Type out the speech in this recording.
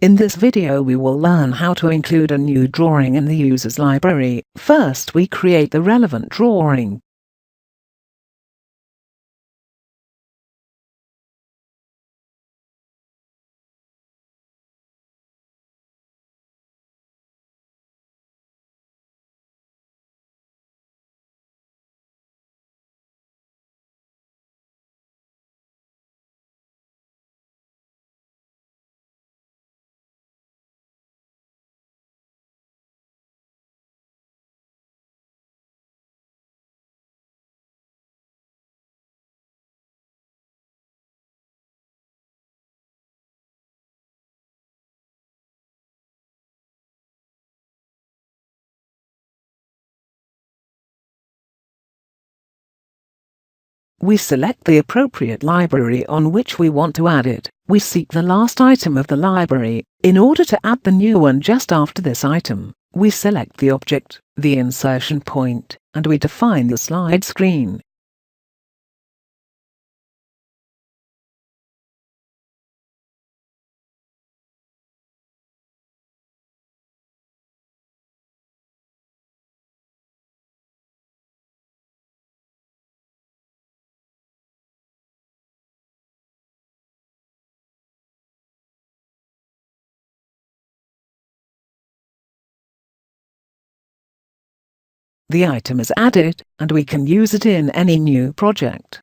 In this video we will learn how to include a new drawing in the user's library. First we create the relevant drawing. We select the appropriate library on which we want to add it. We seek the last item of the library. In order to add the new one just after this item, we select the object, the insertion point, and we define the slide screen. The item is added, and we can use it in any new project.